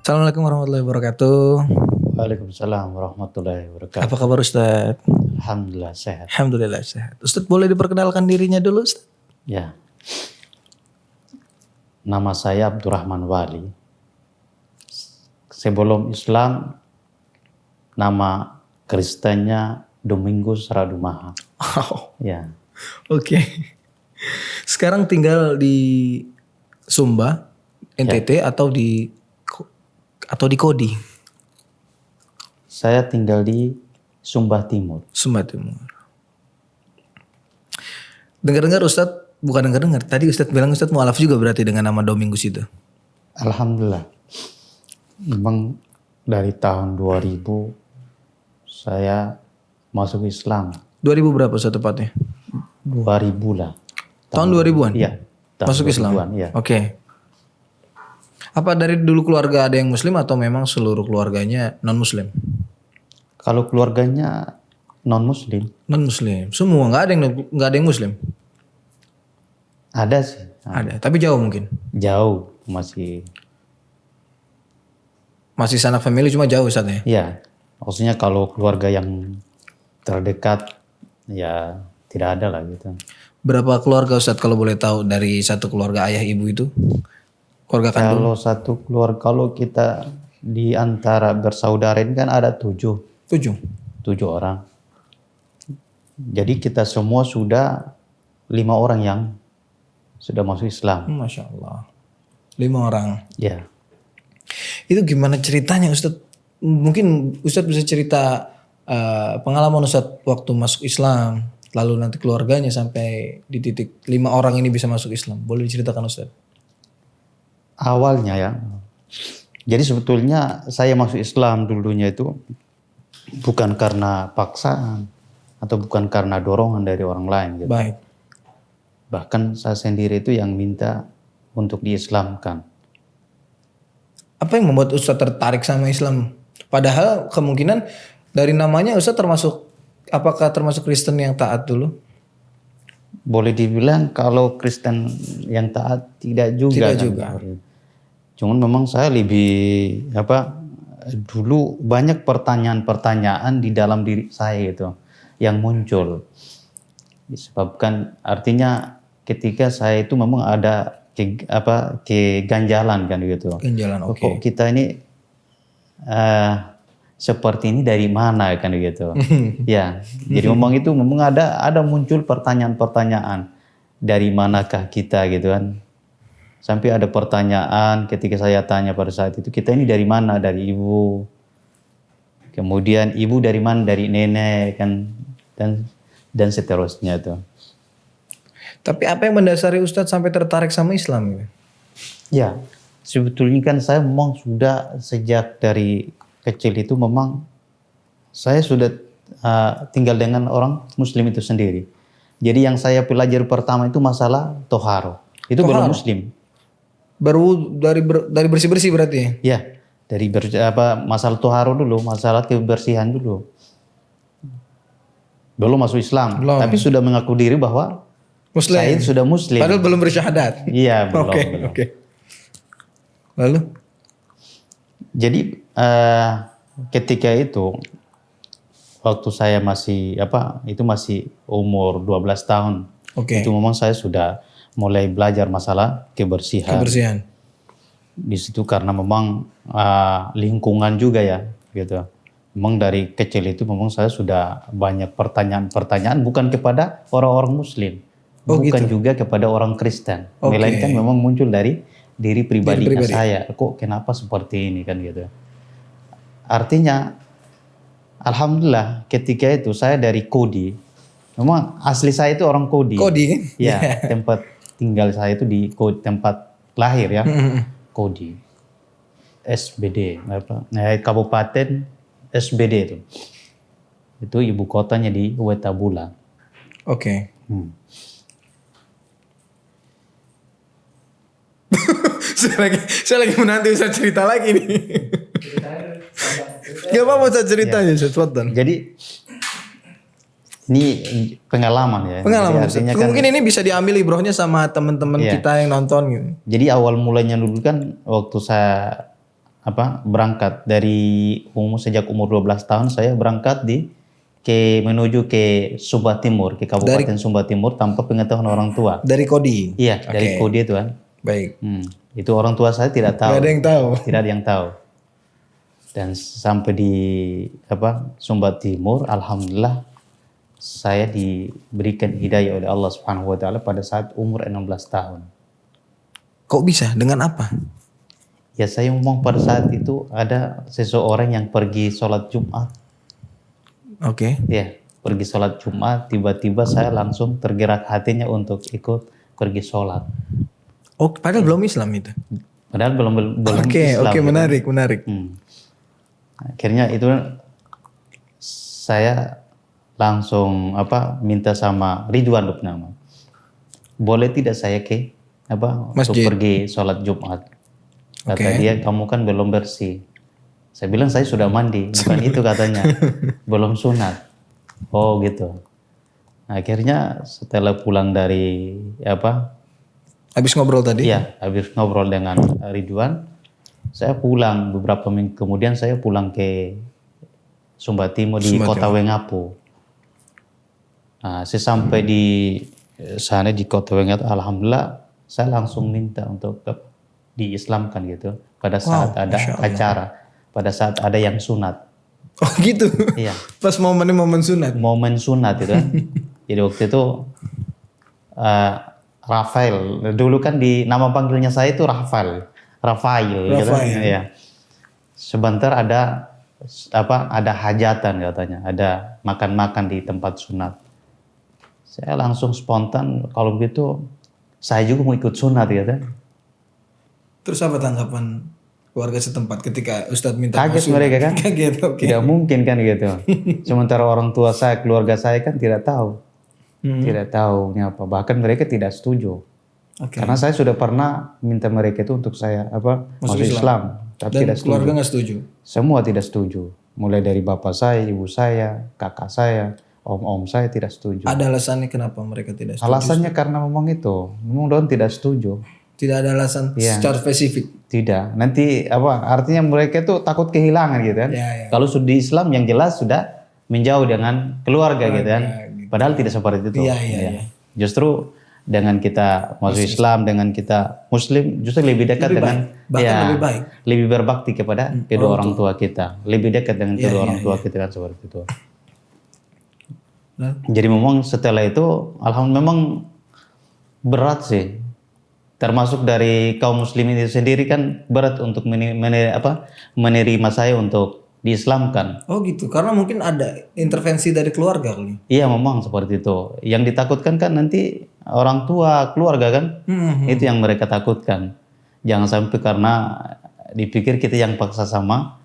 Assalamualaikum warahmatullahi wabarakatuh. Waalaikumsalam warahmatullahi wabarakatuh. Apa kabar Ustadz? Alhamdulillah sehat. Alhamdulillah sehat. Ustadz boleh diperkenalkan dirinya dulu Ustadz? Ya. Nama saya Abdurrahman Wali. Sebelum Islam, nama Kristennya Domingus Radumaha. Oh, Ya. oke. Sekarang tinggal di Sumba, NTT atau di Kodi? Saya tinggal di Sumba Timur. Sumba Timur. Dengar-dengar Ustadz, bukan dengar-dengar. Tadi Ustadz bilang Ustadz mualaf juga berarti dengan nama Domingus itu. Alhamdulillah. Memang dari tahun 2000 saya masuk Islam. 2000 berapa Ustadz tepatnya? 2000 lah. Tahun 2000-an? Iya. tahun Masuk Islam? 2000-an, iya. Oke. Apa dari dulu keluarga ada yang muslim atau memang seluruh keluarganya non muslim? Kalau keluarganya non muslim, Non muslim. Semua nggak ada yang muslim. ada sih. Ada, tapi jauh mungkin. Jauh masih. Masih sanak family cuma jauh Ustaz ya. Ya, maksudnya kalau keluarga yang terdekat ya tidak ada lah gitu. Berapa keluarga Ustaz kalau boleh tahu dari satu keluarga ayah ibu itu? Keluarga kandung. Kalau satu keluarga, kalau kita di antara bersaudara ini kan ada 7 7. orang. Jadi kita semua sudah 5 orang yang sudah masuk Islam. Masya Allah. 5 orang. Ya, Itu gimana ceritanya Ustaz? Mungkin Ustaz bisa cerita pengalaman Ustaz waktu masuk Islam. Lalu nanti keluarganya sampai di titik 5 orang ini bisa masuk Islam. Boleh diceritakan Ustaz? awalnya ya. Jadi sebetulnya saya masuk Islam dulunya itu bukan karena paksaan atau bukan karena dorongan dari orang lain gitu. Baik. Bahkan saya sendiri itu yang minta untuk diislamkan. Apa yang membuat Ustaz tertarik sama Islam? Padahal kemungkinan dari namanya Ustaz apakah termasuk Kristen yang taat dulu? Boleh dibilang kalau Kristen yang taat tidak juga. Tidak kan. juga. Cuman memang saya lebih dulu banyak pertanyaan-pertanyaan di dalam diri saya gitu yang muncul. Disebabkan artinya ketika saya itu memang ada keganjalan kan gitu. Ganjalan, oke. Kok kita ini seperti ini dari mana kan gitu. Ya, jadi memang ada muncul pertanyaan-pertanyaan dari manakah kita gitu kan. Sampai ada pertanyaan ketika saya tanya pada saat itu, kita ini dari mana? Dari ibu. Kemudian ibu dari mana? Dari nenek kan, dan seterusnya tuh. Tapi apa yang mendasari Ustadz sampai tertarik sama Islam? Ya, sebetulnya kan saya memang sudah sejak dari kecil itu memang saya sudah tinggal dengan orang Muslim itu sendiri. Jadi yang saya pelajari pertama itu masalah toharo. Itu belum Muslim. Baru dari bersih-bersih berarti? Ya, dari masalah toharo dulu, masalah kebersihan dulu. Belum masuk Islam, Belum. tapi sudah mengaku diri bahwa Muslim. saya itu sudah Muslim. Padahal belum bersyahadat. Iya, belum. Oke. Lalu? Jadi ketika itu waktu saya masih masih umur 12 tahun. Oke. Itu memang saya sudah mulai belajar masalah kebersihan. Di situ karena memang lingkungan juga ya gitu. Memang dari kecil itu memang saya sudah banyak pertanyaan-pertanyaan bukan kepada orang-orang Muslim. Bukan juga kepada orang Kristen. Melainkan memang muncul dari diri pribadinya saya. Kok kenapa seperti ini kan gitu. Artinya alhamdulillah ketika itu saya dari Kodi. Memang asli saya itu orang Kodi. Kodi kan? Ya, tempat tinggal saya itu di tempat lahir ya. Kodi. SBD Kabupaten SBD itu. Itu ibu kotanya di Wetabula. Oke. saya lagi menanti Ustaz cerita lagi nih. Gak apa-apa Ustaz ceritanya Ustaz. Jadi ini pengalaman ya. Pengalaman. Jadi artinya mungkin ini bisa diambil ibrohnya sama teman-teman kita yang nonton gitu. Jadi awal mulanya dulu kan waktu saya berangkat dari sejak umur 12 tahun saya berangkat menuju ke Sumba Timur, ke Kabupaten Sumba Timur tanpa pengetahuan orang tua. Dari Kodi? Iya, dari Kodi itu kan. Baik. Itu orang tua saya tidak tahu. Tidak ada yang tahu. Tidak ada yang tahu. Dan sampai di Sumba Timur, alhamdulillah saya diberikan hidayah oleh Allah Subhanahu wa taala pada saat umur 16 tahun. Kok bisa? Dengan apa? Ya saya ngomong pada saat itu ada seseorang yang pergi sholat Jumat. Oke. Ya, pergi sholat Jumat, tiba-tiba saya langsung tergerak hatinya untuk ikut pergi sholat. Oh, padahal belum Islam itu? Padahal belum Islam. Oke, menarik. Akhirnya itu saya langsung minta sama Ridwan nama. Boleh tidak saya untuk pergi sholat Jumat? Kata dia, kamu kan belum bersih. Saya bilang saya sudah mandi, bukan itu katanya. Belum sunat. Oh gitu. Akhirnya setelah pulang dari habis ngobrol tadi? Iya, habis ngobrol dengan Ridwan, saya pulang beberapa minggu kemudian saya pulang ke Sumba Timur di Kota Wengapu. Nah, saya sampai di sana di Kota Wengapu, alhamdulillah saya langsung minta untuk diislamkan gitu. Pada saat ada acara, pada saat ada yang sunat. Oh gitu? Iya. Pas momen sunat? Momen sunat itu kan. Jadi waktu itu Rafael, dulu kan nama panggilnya saya itu Rafael gitu kan. Iya. Sebentar ada hajatan katanya, ada makan-makan di tempat sunat. Saya langsung spontan kalau begitu saya juga mau ikut sunat gitu. Terus apa tanggapan keluarga setempat ketika Ustadz minta kaget mereka kan? Kaget, Tidak mungkin kan gitu. Sementara orang tua saya, keluarga saya kan tidak tahu. Tidak tahu apa. Bahkan mereka tidak setuju. Karena saya sudah pernah minta mereka itu untuk saya masuk Islam. Tapi dan tidak setuju. Keluarga nggak setuju? Semua tidak setuju. Mulai dari bapak saya, ibu saya, kakak saya, om saya tidak setuju. Ada alasannya kenapa mereka tidak setuju? Alasannya karena memang dorang tidak setuju. Tidak ada alasan secara spesifik? Tidak. Nanti artinya mereka itu takut kehilangan gitu kan. Kalau sudah di Islam yang jelas sudah menjauh dengan keluarga gitu kan. Padahal tidak seperti itu. Justru dengan kita masuk Islam, dengan kita Muslim, justru lebih dekat lebih berbakti kepada kedua orang tua kita. Lebih dekat dengan kedua orang tua kita kan seperti itu. Jadi memang setelah itu, alhamdulillah memang berat sih. Termasuk dari kaum muslimin itu sendiri kan berat untuk menerima saya untuk diislamkan. Oh gitu, karena mungkin ada intervensi dari keluarga kali. Iya memang seperti itu. Yang ditakutkan kan nanti orang tua, keluarga kan. Itu yang mereka takutkan. Jangan sampai karena dipikir kita yang paksa sama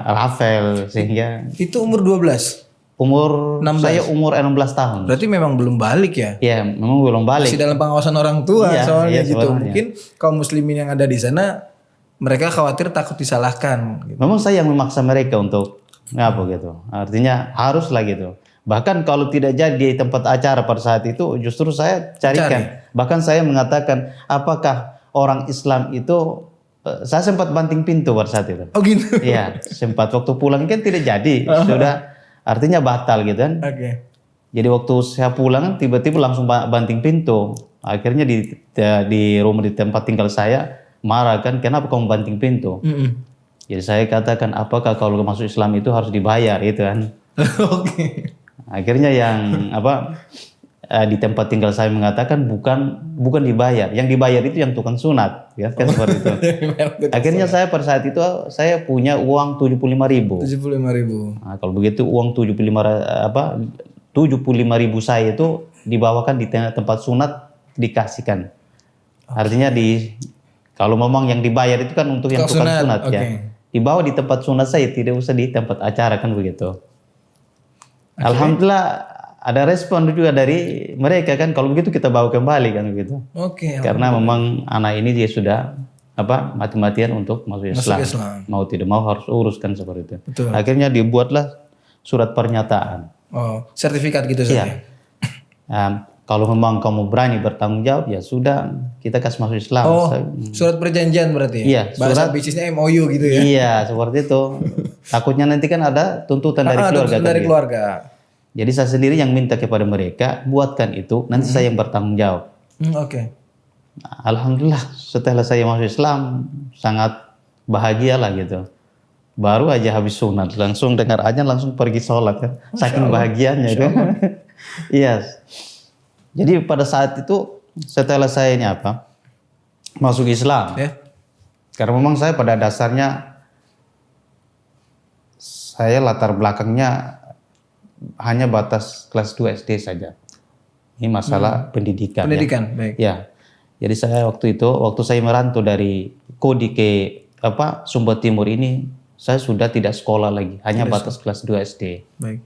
Rafael sehingga. Itu umur 12? Umur 16. Saya umur 16 tahun. Berarti memang belum balik ya? Iya, memang belum balik. Masih dalam pengawasan orang tua soalnya gitu. Soalnya. Mungkin kaum muslimin yang ada di sana mereka khawatir takut disalahkan. Gitu. Memang saya yang memaksa mereka untuk gitu. Artinya haruslah gitu. Bahkan kalau tidak jadi tempat acara pada saat itu justru saya carikan. Bahkan saya mengatakan apakah orang Islam itu saya sempat banting pintu pada saat itu. Oh gitu? Iya, sempat waktu pulang kan tidak jadi. Sudah artinya batal gitu kan. Jadi waktu saya pulang tiba-tiba langsung banting pintu. Akhirnya di rumah di tempat tinggal saya marah kan, kenapa kamu banting pintu? Jadi saya katakan apakah kalau masuk Islam itu harus dibayar itu kan. Akhirnya yang di tempat tinggal saya mengatakan bukan dibayar. Yang dibayar itu yang tukang sunat ya kan seperti itu. Akhirnya saya pada saat itu saya punya uang 75.000. 75.000. Nah, kalau begitu uang 75.000 saya itu dibawakan di tempat sunat dikasihkan. Artinya kalau memang yang dibayar itu kan untuk yang tukang sunat ya. Dibawa di tempat sunat saya, tidak usah di tempat acara kan begitu. Alhamdulillah ada respon juga dari mereka kan, kalau begitu kita bawa kembali kan begitu. Karena memang anak ini dia sudah mati-matian untuk masuk Islam. Mau tidak mau harus uruskan seperti itu. Betul. Akhirnya dibuatlah surat pernyataan. Oh, sertifikat gitu saja. kalau memang kamu berani bertanggung jawab ya sudah kita kasih masuk Islam. Oh, surat perjanjian berarti ya? Iya, Bahasa bisnisnya MOU gitu ya? Iya, seperti itu. Takutnya nanti kan ada tuntutan dari keluarga. Tuntutan dari keluarga. Jadi saya sendiri yang minta kepada mereka buatkan itu, nanti saya yang bertanggung jawab. Oke. Nah, alhamdulillah setelah saya masuk Islam sangat bahagia lah gitu. Baru aja habis sunat langsung dengar azan langsung pergi sholat kan, saking bahagianya itu. Iya. Jadi pada saat itu setelah saya ini masuk Islam, karena memang saya pada dasarnya saya latar belakangnya hanya batas kelas 2 SD saja. Ini masalah pendidikan. Pendidikan, baik. Ya. Jadi saya waktu saya merantau dari Kodi ke Sumba Timur ini, saya sudah tidak sekolah lagi, hanya batas kelas 2 SD. Baik.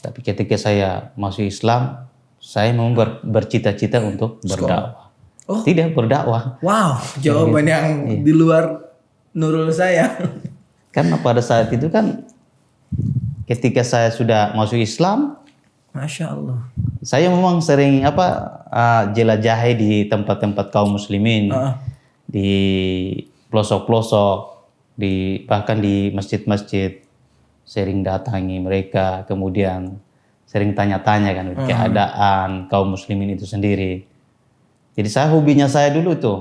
Tapi ketika saya masuk Islam, saya mau bercita-cita untuk berdakwah. Oh. Tidak berdakwah. Wow, jawaban yang di luar Nurul saya. Karena pada saat itu kan ketika saya sudah masuk Islam, Masya Allah. saya memang sering jelajahi di tempat-tempat kaum muslimin, di pelosok-pelosok, bahkan di masjid-masjid, sering datangi mereka, kemudian sering tanya-tanya kan keadaan kaum muslimin itu sendiri. Jadi hobinya saya dulu tuh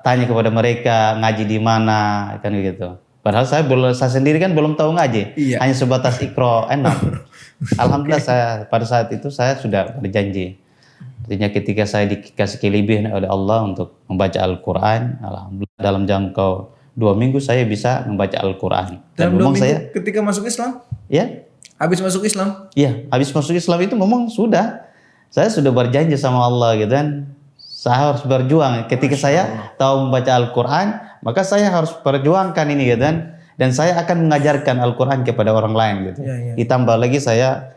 tanya kepada mereka ngaji di mana kan gitu. Padahal saya sendiri kan belum tahu ngaji, hanya sebatas Iqra 6. Alhamdulillah saya pada saat itu saya sudah berjanji. Artinya ketika saya dikasih kelebihan oleh Allah untuk membaca Al-Quran, alhamdulillah dalam jangkau 2 minggu saya bisa membaca Al-Quran. Dalam 2 minggu ketika masuk Islam? Ya. Habis masuk Islam? Iya, habis masuk Islam itu memang saya sudah berjanji sama Allah gitu kan. Saya harus berjuang. Ketika saya tahu membaca Al-Quran, maka saya harus perjuangkan ini gitu kan. Dan saya akan mengajarkan Al-Quran kepada orang lain gitu. Ditambah lagi saya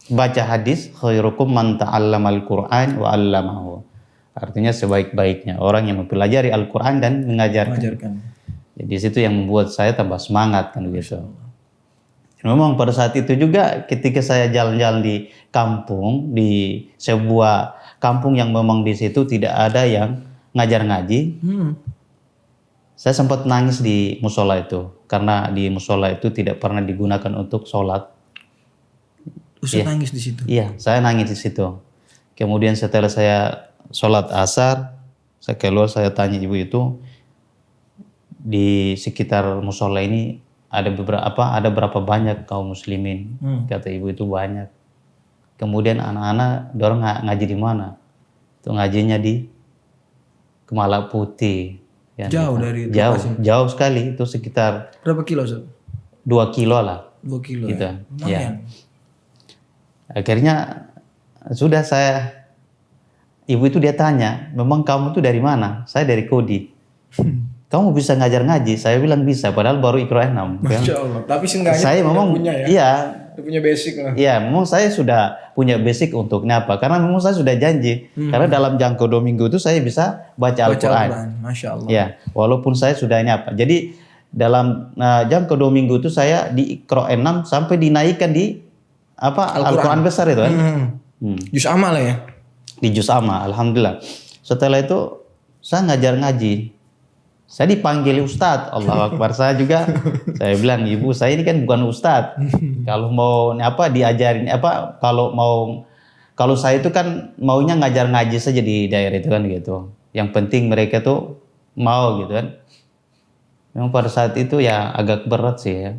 baca hadis, khairukum man ta'allamal Qur'an wa 'allamahu. Artinya sebaik-baiknya orang yang mempelajari Al-Quran dan mengajarkan. Jadi situ yang membuat saya tambah semangat kan gitu. Memang pada saat itu juga ketika saya jalan-jalan di kampung, di sebuah kampung yang memang di situ tidak ada yang ngajar ngaji, saya sempat nangis di musola itu karena di musola itu tidak pernah digunakan untuk sholat. Ustaz nangis di situ? Iya, saya nangis di situ. Kemudian setelah saya sholat asar, saya keluar, saya tanya ibu itu di sekitar musola ini ada berapa banyak kaum muslimin? Kata ibu itu banyak. Kemudian anak-anak dorong ngaji di mana? Itu ngajinya di Kemala Putih. Jauh dari jauh sekali, itu sekitar berapa kilo, Ustaz? 2 kilo lah. 2 kilo gitu. Ya. Akhirnya sudah ibu itu dia tanya, memang kamu itu dari mana? Saya dari Kodi. Kamu bisa ngajar ngaji? Saya bilang bisa, padahal baru Iqra 6. Masya Allah. Tapi seenggaknya saya memang punya ya? Iya. Punya basic lah. Iya, memang saya sudah punya basic untuk apa? Karena memang saya sudah janji. Karena dalam jangka 2 minggu itu saya bisa baca Al-Quran. Masya Allah. Ya, walaupun saya sudah Jadi dalam jangka 2 minggu itu saya di Iqra 6 sampai dinaikkan di Al-Quran besar itu kan. Juz amma lah ya? Di juz amma, alhamdulillah. Setelah itu saya ngajar ngaji. Saya dipanggil Ustadz, Allahu Akbar. Saya saya bilang, ibu saya ini kan bukan Ustadz. Kalau mau diajarin kalau saya itu kan maunya ngajar ngaji saja di daerah itu kan gitu. Yang penting mereka tuh mau gitu kan. Memang pada saat itu ya agak berat sih ya.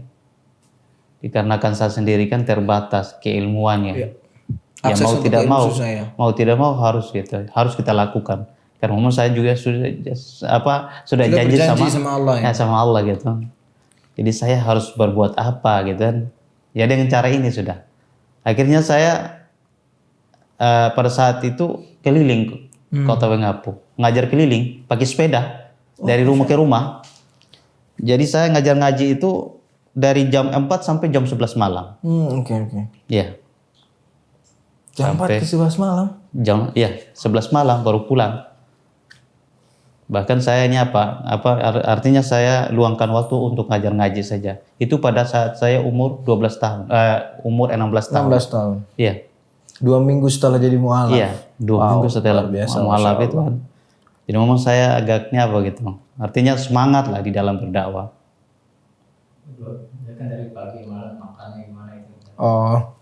Dikarenakan saya sendiri kan terbatas keilmuannya. Iya. Ya mau tidak mau harus gitu. Harus kita lakukan. Karena memang saya juga sudah janji sama Allah ya? Sama Allah gitu. Jadi saya harus berbuat apa gitu kan. Ya dengan cara ini sudah. Akhirnya saya pada saat itu keliling Kota Wengapu. Ngajar keliling pakai sepeda dari rumah ke rumah. Jadi saya ngajar ngaji itu dari jam 4 sampai jam 11 malam. Oke. Iya. Jam 4 ke 11 malam? 11 malam baru pulang. Bahkan saya ini artinya saya luangkan waktu untuk ngajar ngaji saja. Itu pada saat saya umur 12 tahun, umur 16 tahun. 16 tahun. Iya. 2 minggu setelah jadi mualaf. Iya, 2 minggu setelah luar biasa, mualaf Masya itu Allah. kan. Jadi memang saya agaknya apa gitu. Artinya semangat lah di dalam berdakwah. Oh.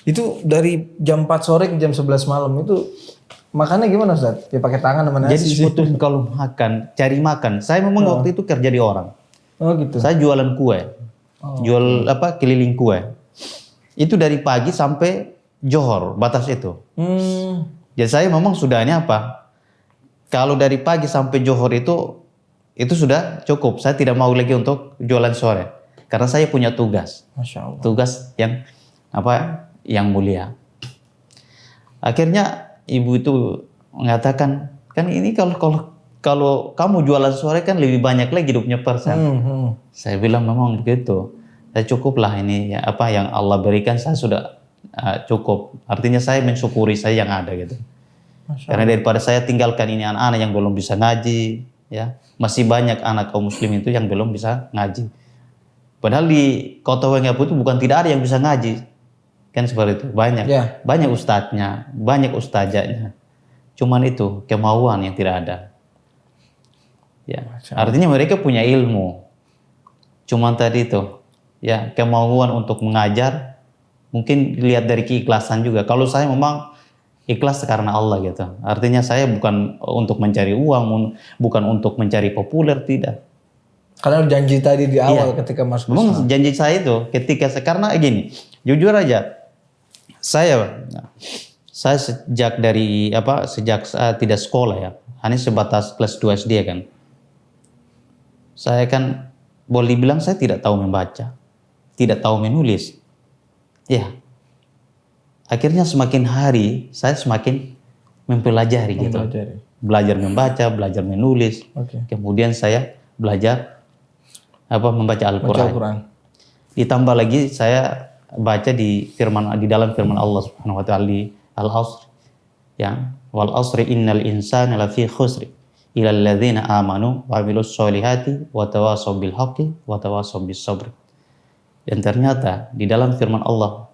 Itu dari jam 4 sore ke jam 11 malam itu makannya gimana Ustaz? Ya pakai tangan sama nasi Jadi sih. sebetulnya kalau cari makan, saya memang waktu itu kerja di orang. Oh gitu. Saya jualan kue. Jual keliling kue. Itu dari pagi sampai Johor, batas itu. Jadi saya memang sudahnya kalau dari pagi sampai Johor itu sudah cukup. Saya tidak mau lagi untuk jualan sore. Karena saya punya tugas. Masya Allah. Tugas yang mulia. Akhirnya ibu itu mengatakan, kan ini kalau kamu jualan sore kan lebih banyak lagi hidupnya persen. Saya bilang memang begitu. Saya cukuplah ini ya yang Allah berikan saya sudah cukup. Artinya saya mensyukuri saya yang ada gitu. Karena daripada saya tinggalkan ini anak-anak yang belum bisa ngaji, ya masih banyak anak kaum muslim itu yang belum bisa ngaji. Padahal di Kota Wengapu itu bukan tidak ada yang bisa ngaji, kan seperti itu banyak ustadznya, banyak ustazahnya. Cuman itu kemauan yang tidak ada. Ya, artinya mereka punya ilmu. Cuman tadi itu, ya kemauan untuk mengajar, mungkin dilihat dari keikhlasan juga. Kalau saya memang ikhlas karena Allah gitu. Artinya saya bukan untuk mencari uang, bukan untuk mencari populer, tidak. Karena janji tadi di awal ketika masuk Islam. Memang janji saya itu karena gini, jujur aja, saya sejak saya tidak sekolah ya, hanya sebatas kelas 2 SD kan. Saya kan boleh dibilang saya tidak tahu membaca, tidak tahu menulis. Ya. Akhirnya semakin hari saya semakin mempelajari gitu. Belajar membaca, belajar menulis. Kemudian saya belajar membaca Al-Qur'an. Ditambah lagi saya baca di dalam firman Allah Subhanahu wa taala di Al-Asr. Ya, wal asri innal insana lafi khusr illa alladzina amanu wa 'amilus solihati wa tawassaw bil haqqi wa tawassaw bis sabr. Dan ternyata di dalam firman Allah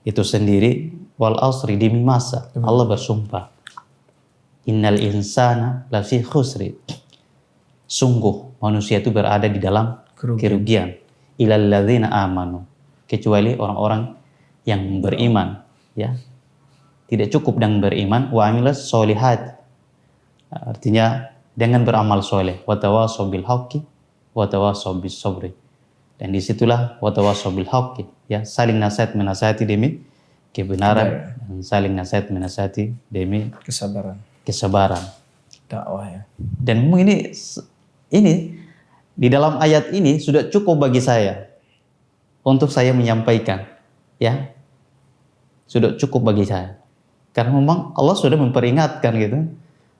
itu sendiri wal asri demi masa Allah bersumpah innal insana lafi khusri, sungguh manusia itu berada di dalam kerugian ilal ladzina amanu, kecuali orang-orang yang beriman, ya. Tidak cukup dengan beriman, wa amilas solihat, artinya dengan beramal soleh, wa tawassaw bil haqqi wa tawassaw bis sabri. Dan disitulah wa tawassaw bil haqqi, ya, saling nasihat menasihati demi kebenaran, dan saling nasihat menasihati demi kesabaran. Dakwah ya. Dan memang ini di dalam ayat ini sudah cukup bagi saya untuk saya menyampaikan, ya. Sudah cukup bagi saya. Karena memang Allah sudah memperingatkan gitu.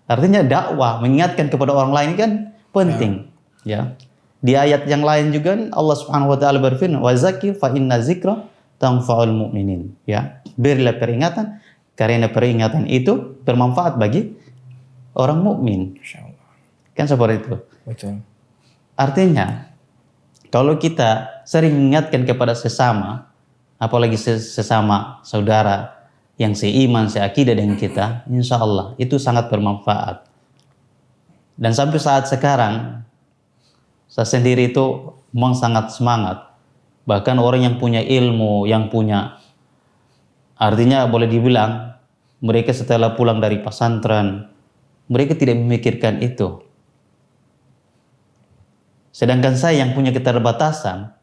Artinya dakwah, mengingatkan kepada orang lain kan penting, ya. Di ayat yang lain juga Allah Subhanahu wa taala berfirman, "Wa zakir fa inna zikra tanfa'ul mu'minin." Ya, berilah peringatan karena peringatan itu bermanfaat bagi orang mukmin. Kan seperti itu. Betul. Artinya kalau kita sering mengingatkan kepada sesama, apalagi sesama saudara yang seiman, seakidah dengan kita, insya Allah itu sangat bermanfaat. Dan sampai saat sekarang saya sendiri itu memang sangat semangat. Bahkan orang yang punya ilmu, yang punya, artinya boleh dibilang mereka setelah pulang dari pesantren, mereka tidak memikirkan itu. Sedangkan saya yang punya keterbatasan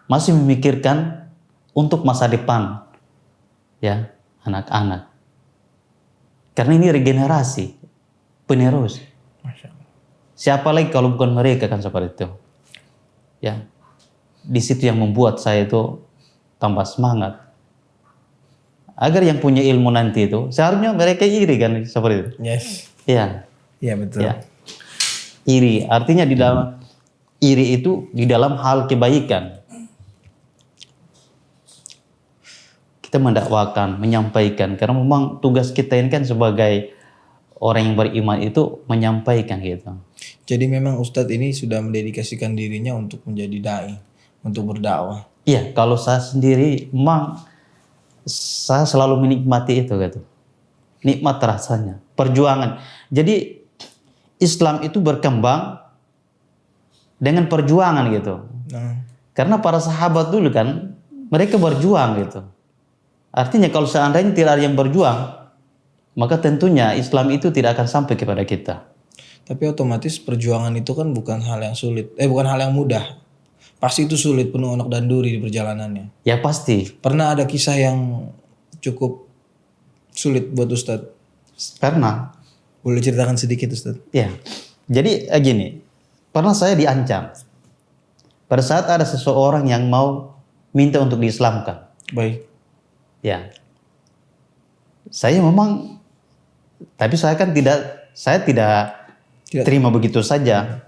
masih memikirkan untuk masa depan, ya, anak-anak. Karena ini regenerasi, penerus. Siapa lagi kalau bukan mereka kan seperti itu. Ya, di situ yang membuat saya itu tambah semangat. Agar yang punya ilmu nanti itu, seharusnya mereka iri kan seperti itu. Yes. Iya. Iya betul. Ya. Iri, artinya di dalam iri itu di dalam hal kebaikan. Kita mendakwakan, menyampaikan, karena memang tugas kita ini kan sebagai orang yang beriman itu menyampaikan gitu. Jadi memang Ustadz ini sudah mendedikasikan dirinya untuk menjadi dai, untuk berdakwah. Iya, kalau saya sendiri memang saya selalu menikmati itu gitu. Nikmat rasanya, perjuangan. Jadi Islam itu berkembang dengan perjuangan gitu. Nah, Karena para sahabat dulu kan mereka berjuang gitu. Artinya kalau seandainya tidak ada yang berjuang, maka tentunya Islam itu tidak akan sampai kepada kita. tapi otomatis perjuangan itu kan bukan hal yang sulit, bukan hal yang mudah. Pasti itu sulit, penuh onok dan duri di perjalanannya. Ya pasti. Pernah ada kisah yang cukup sulit buat Ustadz? Karena Boleh ceritakan sedikit Ustadz? ya. Jadi gini, pernah saya diancam. Pada saat ada seseorang yang mau minta untuk diislamkan. Baik. Ya. Saya memang, tapi saya tidak terima begitu saja.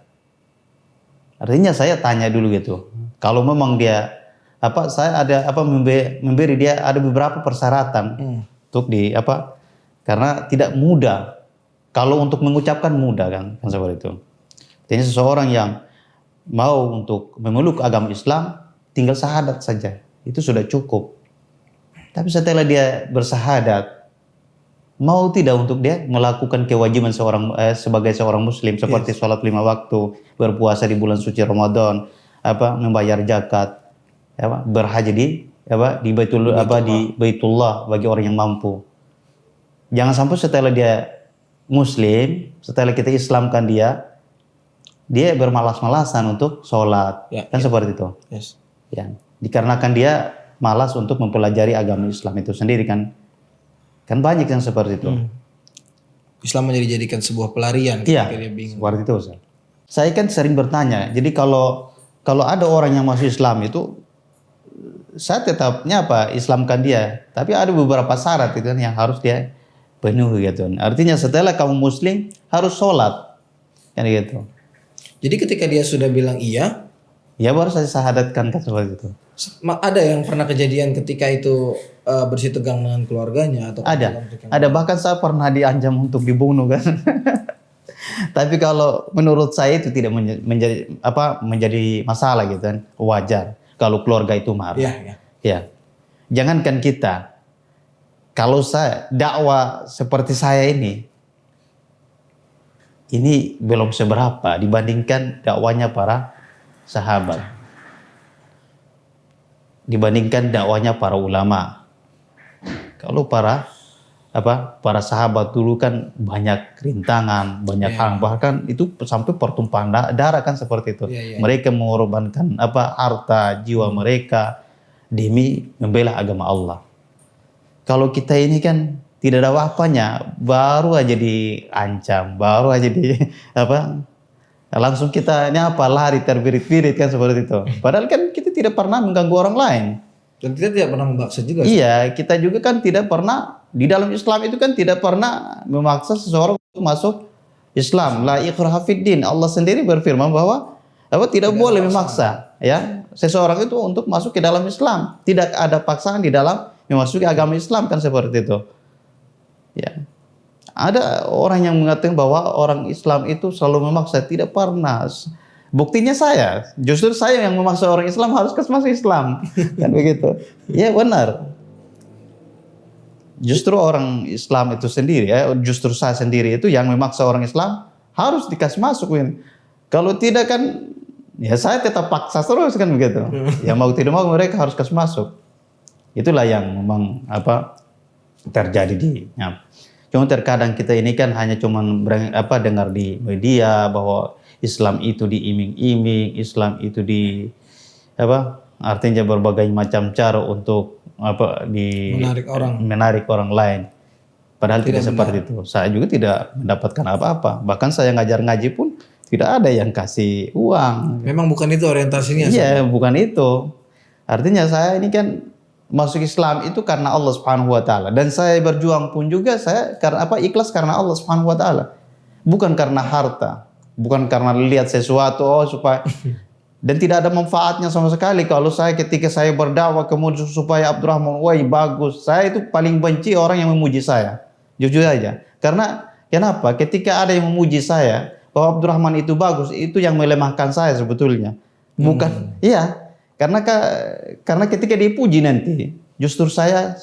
Artinya saya tanya dulu gitu. Kalau memang dia saya ada memberi dia ada beberapa persyaratan untuk karena tidak mudah. Kalau untuk mengucapkan mudah kan seperti itu. Jadi seseorang yang mau untuk memeluk agama Islam tinggal syahadat saja. Itu sudah cukup. Tapi setelah dia bersahadat, mau tidak untuk dia melakukan kewajiban sebagai seorang muslim seperti sholat 5 waktu, berpuasa di bulan suci Ramadan, membayar zakat, berhaji di Baitullah bagi orang yang mampu. Jangan sampai setelah dia muslim, setelah kita Islamkan dia bermalas-malasan untuk sholat, seperti itu. Yes. Ya, dikarenakan dia malas untuk mempelajari agama Islam itu sendiri kan. Kan banyak yang seperti itu. Islam menjadikan sebuah pelarian ketika dia bingung. Seperti itu. Saya kan sering bertanya, jadi kalau ada orang yang masuk Islam itu, saya tetapnya Islamkan dia. Tapi ada beberapa syarat itu kan yang harus dia penuhi gitu. Artinya setelah kamu muslim harus sholat. Kan gitu. Jadi ketika dia sudah bilang iya, ya baru saya syahadatkan kan seperti itu. Ada yang pernah kejadian ketika itu bersih tegang dengan keluarganya atau ada bahkan saya pernah diancam untuk dibunuh kan. Tapi kalau menurut saya itu tidak menjadi masalah gitu kan, wajar kalau keluarga itu marah. Ya. Jangankan kita, kalau saya dakwah seperti saya ini belum seberapa dibandingkan dakwanya para sahabat, dibandingkan dakwanya para ulama. Kalau para sahabat dulu kan banyak rintangan, banyak hal, bahkan itu sampai pertumpahan darah kan seperti itu. Mereka mengorbankan harta, jiwa mereka demi membela agama Allah. Kalau kita ini kan tidak ada apa-apanya, baru aja diancam, baru aja langsung kita lari terbirit-birit kan seperti itu. Padahal kan kita tidak pernah mengganggu orang lain. Dan kita tidak pernah memaksa juga. Iya, kita juga kan tidak pernah di dalam Islam itu kan tidak pernah memaksa seseorang untuk masuk Islam. La ikraha fid din. Allah sendiri berfirman bahwa tidak boleh memaksa seseorang itu untuk masuk ke dalam Islam. Tidak ada paksaan di dalam memasuki agama Islam kan seperti itu. Ya. Ada orang yang mengatakan bahwa orang Islam itu selalu memaksa, tidak pernah. Buktinya justru saya yang memaksa orang Islam harus masuk Islam. Kan begitu. Ya benar. Justru orang Islam itu sendiri justru saya sendiri itu yang memaksa orang Islam harus dikasih masuk. Kalau tidak kan saya tetap paksa terus kan begitu. Ya mau tidak mau mereka harus kasih masuk. Itulah yang memang terjadi Cuma terkadang kita ini kan hanya dengar di media bahwa Islam itu diiming-iming, Islam itu artinya berbagai macam cara untuk menarik orang lain. Padahal tidak seperti itu. Saya juga tidak mendapatkan apa-apa. Bahkan saya ngajar ngaji pun tidak ada yang kasih uang. Memang bukan itu orientasinya. Iya, bukan itu. Artinya saya ini kan masuk Islam itu karena Allah Subhanahu wa taala, dan saya berjuang pun juga saya karena ikhlas karena Allah Subhanahu wa taala. Bukan karena harta, bukan karena lihat sesuatu supaya dan tidak ada manfaatnya sama sekali kalau ketika saya berdakwah kemudian supaya Abdurrahman bagus. Saya itu paling benci orang yang memuji saya. Jujur aja. Karena Kenapa? Ketika ada yang memuji saya bahwa Abdurrahman itu bagus, itu yang melemahkan saya sebetulnya. Bukan, iya. Karena ketika dipuji nanti, justru saya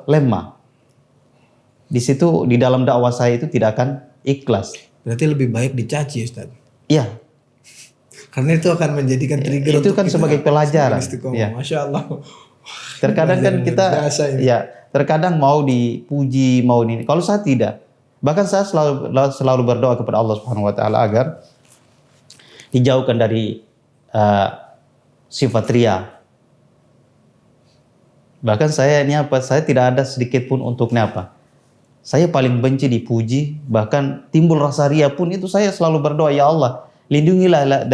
lemah. Di situ di dalam dakwah saya itu tidak akan ikhlas. Berarti lebih baik dicaci, Ustaz. Iya. Karena itu akan menjadikan trigger Itu untuk kan kita sebagai pelajaran. istiqomah. Iya. Masya Allah. Terkadang kan Pelajaran kita, luar biasa ini. ya, terkadang mau dipuji, mau ini. Kalau saya tidak, bahkan saya selalu berdoa kepada Allah Subhanahu Wa Taala agar dijauhkan dari sifat ria. Bahkan saya saya tidak ada sedikit pun untuk saya paling benci dipuji, bahkan timbul rasa ria pun itu saya selalu berdoa, ya Allah, lindungilah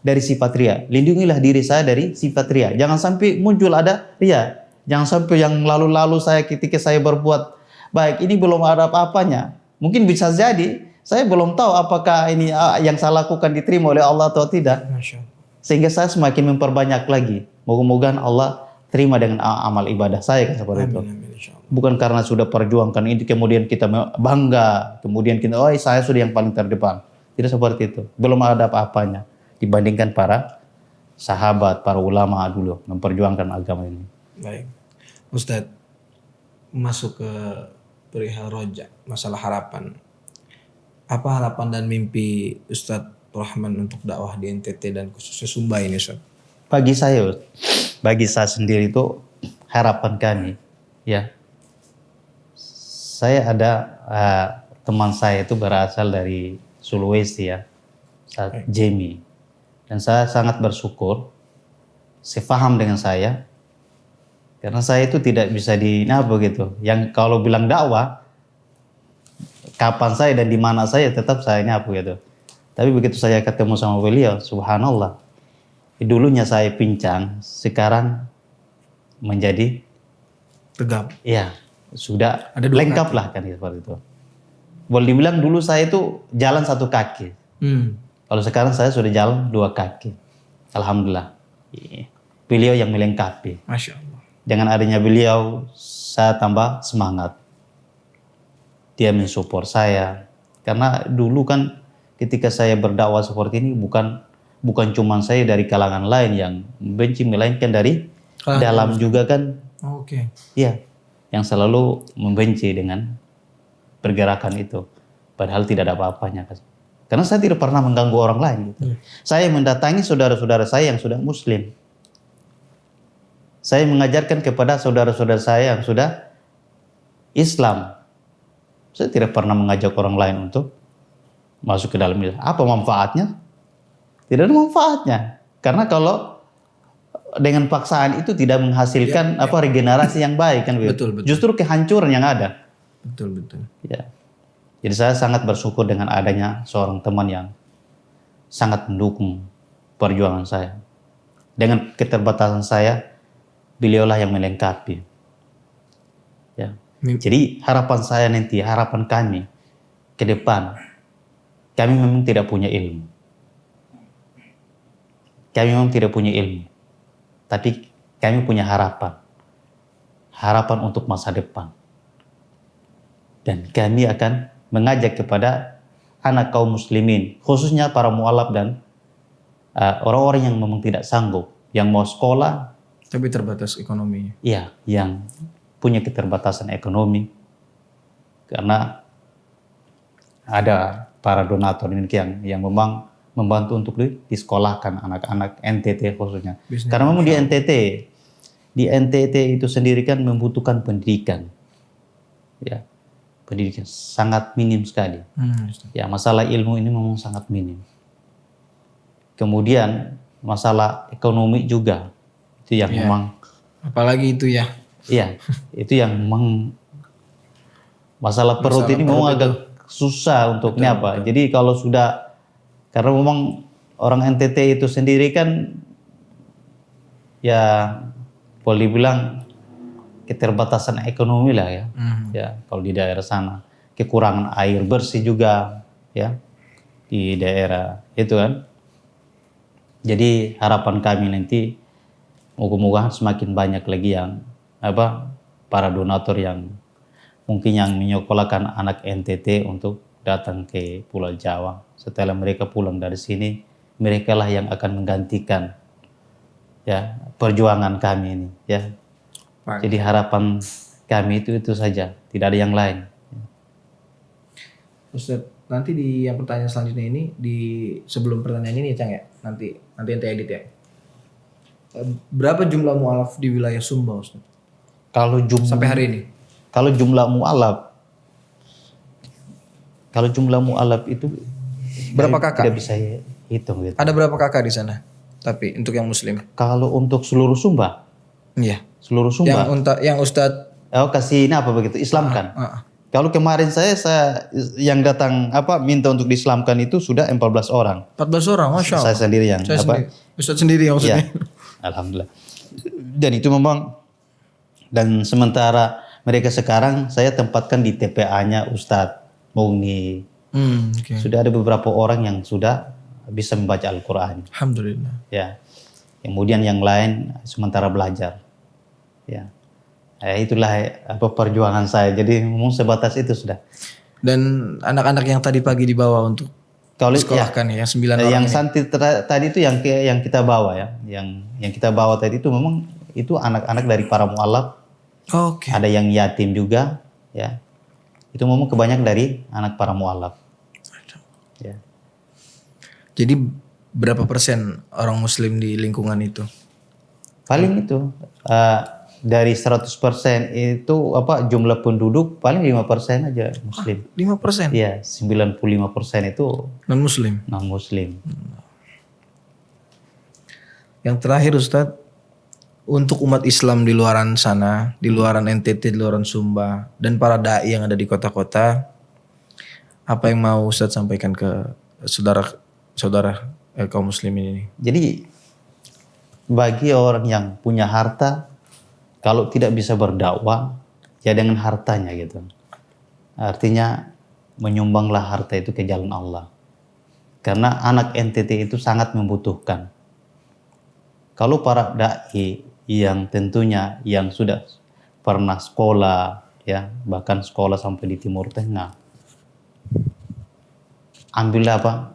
dari sifat ria. Lindungilah diri saya dari sifat ria. Jangan sampai muncul ada ria. Jangan sampai yang lalu-lalu saya ketika saya berbuat baik ini belum ada apa-apanya. Mungkin bisa jadi saya belum tahu apakah ini yang saya lakukan diterima oleh Allah atau tidak. Masya Allah. Sehingga saya semakin memperbanyak lagi. Moga-moga Allah terima dengan amal ibadah saya kan seperti itu. Amin, insya Allah. Bukan karena sudah perjuangkan ini kemudian kita bangga, kemudian kita saya sudah yang paling terdepan. Tidak seperti itu. Belum ada apa-apanya dibandingkan para sahabat, para ulama dulu memperjuangkan agama ini. Baik. Ustadz, masuk ke perihal roja, masalah harapan. Apa harapan dan mimpi Ustadz Rahman untuk dakwah di NTT dan khususnya Sumba ini, Ustadz? Bagi saya sendiri itu harapan kami, ya. Saya ada teman saya itu berasal dari Sulawesi ya, Jamie, dan saya sangat bersyukur, sepaham dengan saya, karena saya itu tidak bisa begitu. Yang kalau bilang dakwah, kapan saya dan di mana saya tetap saya gitu. Tapi begitu saya ketemu sama beliau, subhanallah, dulunya saya pincang, sekarang menjadi tegap. Iya, sudah Ada dua lengkap lah kan seperti itu. Boleh dibilang dulu saya itu jalan satu kaki. Kalau sekarang saya sudah jalan dua kaki. Alhamdulillah. Beliau yang melengkapi. Masya Allah. Dengan adanya beliau, saya tambah semangat. Dia mensupport saya. Karena dulu kan ketika saya berdakwah seperti ini bukan cuma saya dari kalangan lain yang membenci, melainkan dari dalam juga kan. Oke. Iya, yang selalu membenci dengan pergerakan itu. Padahal tidak ada apa-apanya. Karena saya tidak pernah mengganggu orang lain. Gitu. Saya mendatangi saudara-saudara saya yang sudah muslim. Saya mengajarkan kepada saudara-saudara saya yang sudah Islam. Saya tidak pernah mengajak orang lain untuk masuk ke dalam Islam. Apa manfaatnya? Tidak ada manfaatnya. Karena kalau dengan paksaan itu tidak menghasilkan regenerasi yang baik kan. Betul. Justru kehancuran yang ada. Betul. Ya. Jadi saya sangat bersyukur dengan adanya seorang teman yang sangat mendukung perjuangan saya. Dengan keterbatasan saya, beliaulah yang melengkapi. Ya. Jadi harapan saya nanti, harapan kami ke depan, kami memang tidak punya ilmu. Kami memang tidak punya ilmu. Tapi kami punya harapan. Harapan untuk masa depan. Dan kami akan mengajak kepada anak kaum muslimin, khususnya para mu'alaf dan orang-orang yang memang tidak sanggup, yang mau sekolah, tapi terbatas ekonominya. Iya, yang punya keterbatasan ekonomi. Karena ada para donatur ini yang memang membantu untuk disekolahkan anak-anak NTT khususnya. Karena memang di NTT itu sendiri kan membutuhkan pendidikan. Ya. Pendidikan sangat minim sekali. Ya, masalah ilmu ini memang sangat minim. Kemudian masalah ekonomi juga itu yang memang apalagi itu ya. Iya, itu yang memang masalah perut ini memang agak susah untuk betul. Jadi kalau sudah, karena memang orang NTT itu sendiri kan ya boleh dibilang keterbatasan ekonomi lah ya. Ya, kalau di daerah sana kekurangan air bersih juga ya di daerah itu kan. Jadi harapan kami nanti moga-moga semakin banyak lagi yang para donatur yang mungkin yang menyekolahkan anak NTT untuk datang ke Pulau Jawa. Setelah mereka pulang dari sini, mereka lah yang akan menggantikan ya perjuangan kami ini ya. Jadi harapan kami itu saja, tidak ada yang lain. Ustaz, nanti di yang pertanyaan selanjutnya ini sebelum pertanyaan ini Cang ya, nanti ente edit ya. Berapa jumlah mualaf di wilayah Sumba Ustaz? Sampai hari ini? Kalau jumlah mualaf itu berapa kakak? tidak bisa hitung gitu. Ada berapa kakak di sana? Tapi untuk yang muslim. Kalau untuk seluruh Sumba? Iya. Seluruh Sumba. Yang Ustaz kasih ini apa begitu? Islamkan. Kalau kemarin saya yang datang minta untuk diislamkan itu sudah 14 orang. 14 orang, masya Allah. Saya sendiri yang Ustaz sendiri yang maksudnya. Ya, alhamdulillah. Dan itu memang, dan sementara mereka sekarang saya tempatkan di TPA-nya Ustadz Mugni. Okay. Sudah ada beberapa orang yang sudah bisa membaca Al-Quran. Alhamdulillah. Ya. Kemudian yang lain sementara belajar. Ya. Itulah perjuangan saya. Jadi memang sebatas itu sudah. Dan anak-anak yang tadi pagi dibawa untuk disekolahkan yang 9 orang yang ini. santri tadi itu yang kita bawa ya. Yang kita bawa tadi itu memang itu anak-anak dari para mualaf. Oke. Ada yang yatim juga ya. Itu memang kebanyakan dari anak para mualaf. Ya. Jadi berapa persen orang muslim di lingkungan itu? Paling itu dari 100% itu jumlah penduduk paling 5% aja muslim. 5%? Iya, 95% itu non muslim. Non muslim. Yang terakhir Ustadz, untuk umat Islam di luaran sana, di luaran NTT, di luaran Sumba, dan para dai yang ada di kota-kota, apa yang mau Ustadz sampaikan ke saudara kaum muslimin ini? Jadi bagi orang yang punya harta, kalau tidak bisa berdakwah, ya dengan hartanya gitu. Artinya menyumbanglah harta itu ke jalan Allah. Karena anak NTT itu sangat membutuhkan. Kalau para dai yang tentunya yang sudah pernah sekolah, ya bahkan sekolah sampai di Timur Tengah, ambillah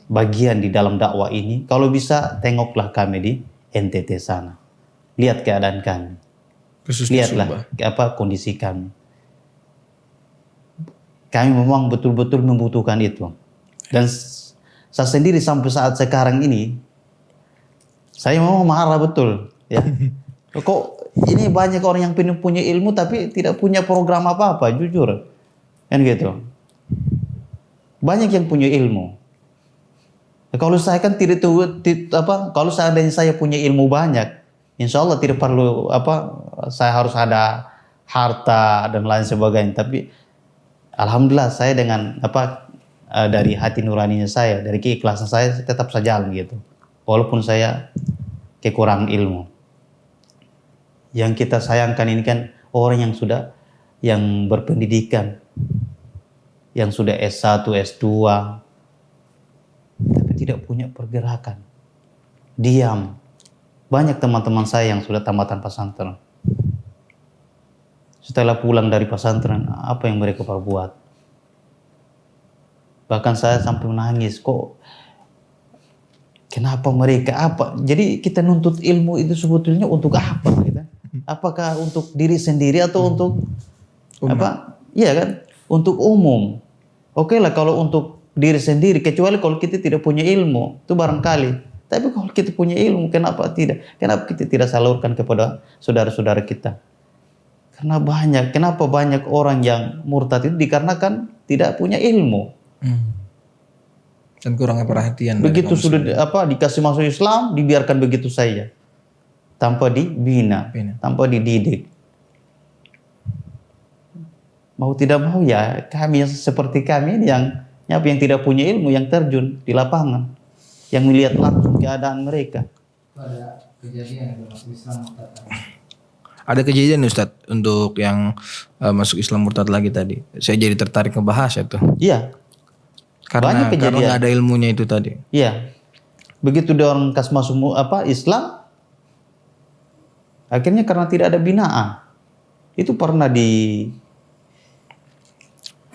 bagian di dalam dakwah ini. Kalau bisa tengoklah kami di NTT sana. Lihat keadaan kami. Lihatlah kondisi kami. Kami memang betul-betul membutuhkan itu. Dan saya sendiri sampai saat sekarang ini, saya memang marah betul. Ya. Kok ini banyak orang yang punya ilmu tapi tidak punya program apa-apa, jujur. Kan gitu. Banyak yang punya ilmu. Kalau saya kan kalau seandainya saya punya ilmu banyak, insya Allah tidak perlu saya harus ada harta dan lain sebagainya. Tapi alhamdulillah saya dengan dari hati nuraninya saya, dari keikhlasan saya tetap saja jalan gitu. Walaupun saya kekurangan ilmu. Yang kita sayangkan ini kan orang yang berpendidikan, yang sudah S1, S2, tapi tidak punya pergerakan. Diam. Banyak teman-teman saya yang sudah tamatan pesantren. Setelah pulang dari pesantren, apa yang mereka perbuat? Bahkan saya sampai menangis, kenapa mereka Jadi kita nuntut ilmu itu sebetulnya untuk apa gitu? Apakah untuk diri sendiri atau untuk Iya kan? Untuk umum. Oke lah kalau untuk diri sendiri, kecuali kalau kita tidak punya ilmu, itu barangkali. Tapi kalau kita punya ilmu, kenapa tidak? Kenapa kita tidak salurkan kepada saudara-saudara kita? Kenapa banyak orang yang murtad itu dikarenakan tidak punya ilmu. Dan kurangnya perhatian. Begitu sudah dikasih masuk Islam, dibiarkan begitu saja. Tanpa dibina, tanpa dididik. Mau tidak mau ya, kami yang seperti kami yang tidak punya ilmu, yang terjun di lapangan, yang melihat langsung keadaan mereka. Ada kejadian yang masuk Islam murtad. Ada kejadian Ustadz untuk yang masuk Islam murtad lagi tadi. Saya jadi tertarik ngebahas itu. Iya. Karena nggak ada ilmunya itu tadi. Iya. Begitu dia orang kas masuk Islam, akhirnya karena tidak ada binaan. Itu pernah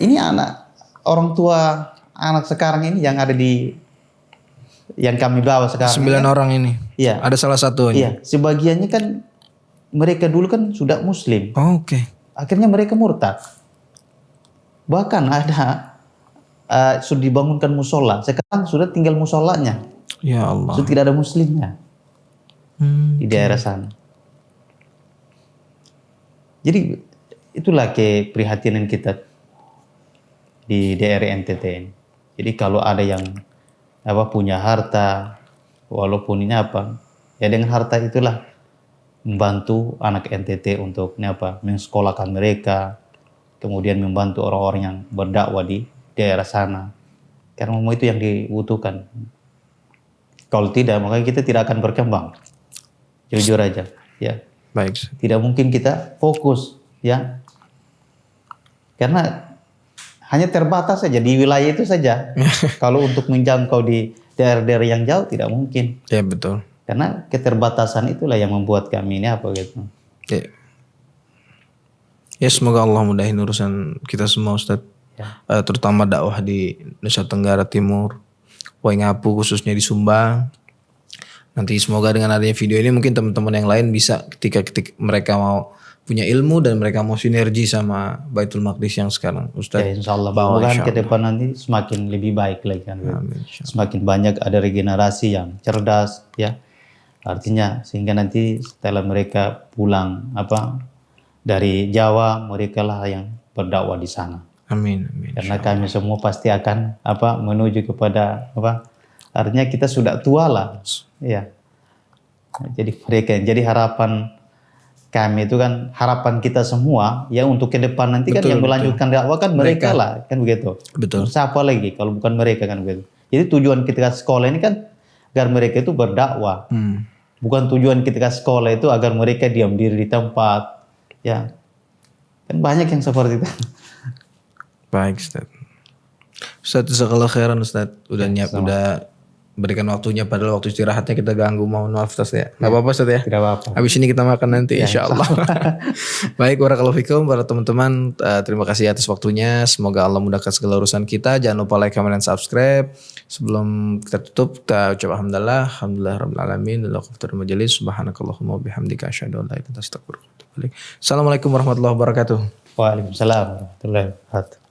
ini orang tua anak sekarang ini yang ada yang kami bawa sekarang. 9 orang ini. Iya. Ada salah satunya. Iya, sebagiannya kan mereka dulu kan sudah muslim. Oh, oke. Akhirnya mereka murtad. Bahkan ada sudah dibangunkan musola. Sekarang sudah tinggal musolanya. Ya Allah. Sudah tidak ada muslimnya di daerah sana. Jadi itulah keprihatinan kita di daerah NTT ini. Jadi kalau ada yang punya harta, walaupun ini ya dengan harta itulah membantu anak NTT untuk mensekolahkan mereka, kemudian membantu orang-orang yang berdakwah di daerah sana. Karena memang itu yang dibutuhkan. Kalau tidak, maka kita tidak akan berkembang. Jujur aja, ya. Baik. Tidak mungkin kita fokus, ya. Karena hanya terbatas saja di wilayah itu saja. Kalau untuk menjangkau di daerah-daerah yang jauh tidak mungkin. Ya betul. Karena keterbatasan itulah yang membuat kami ini gitu. Ya semoga Allah mudahin urusan kita semua Ustadz. Ya. Terutama dakwah di Nusa Tenggara Timur, Waingapu khususnya di Sumbang. Nanti semoga dengan adanya video ini mungkin teman-teman yang lain bisa ketika mereka mau punya ilmu dan mereka mau sinergi sama Baitul Maqdis yang sekarang Ustadz. Ya, insya Allah. Mudah-mudahan ke depan nanti semakin lebih baik lagi kan. Amin, semakin banyak ada regenerasi yang cerdas, ya. Artinya sehingga nanti setelah mereka pulang dari Jawa, mereka lah yang berdakwah di sana. Amin, amin. Karena kami semua pasti akan menuju kepada artinya kita sudah tua lah, ya. Jadi harapan kami itu kan harapan kita semua ya untuk ke depan nanti kan yang melanjutkan dakwah kan mereka lah kan begitu. Betul. Siapa lagi kalau bukan mereka kan begitu. Jadi tujuan ketika sekolah ini kan agar mereka itu berdakwah. Bukan tujuan ketika sekolah itu agar mereka diam diri di tempat, ya. Kan banyak yang seperti itu. Baik Ustaz. Ustaz jazakallahu khairan Ustaz. Udah udah berikan waktunya padahal waktu istirahatnya kita ganggu, mohon maaf Ustaz ya. Enggak apa-apa Ustaz ya. Tidak apa-apa. Habis ini kita makan nanti insyaallah. Baik, barakallahu fikum para teman-teman, terima kasih atas waktunya. Semoga Allah mudahkan segala urusan kita. Jangan lupa like, comment, dan subscribe. Sebelum kita tutup, kita ucap alhamdulillah rabbil alamin. Alhamdulillah majelis. Subhanakallahumma bihamdika asyhadu an la ilaha illa anta astaghfiruka wa atubu ilaik. Assalamualaikum warahmatullahi wabarakatuh. Waalaikumsalam warahmatullahi wabarakatuh.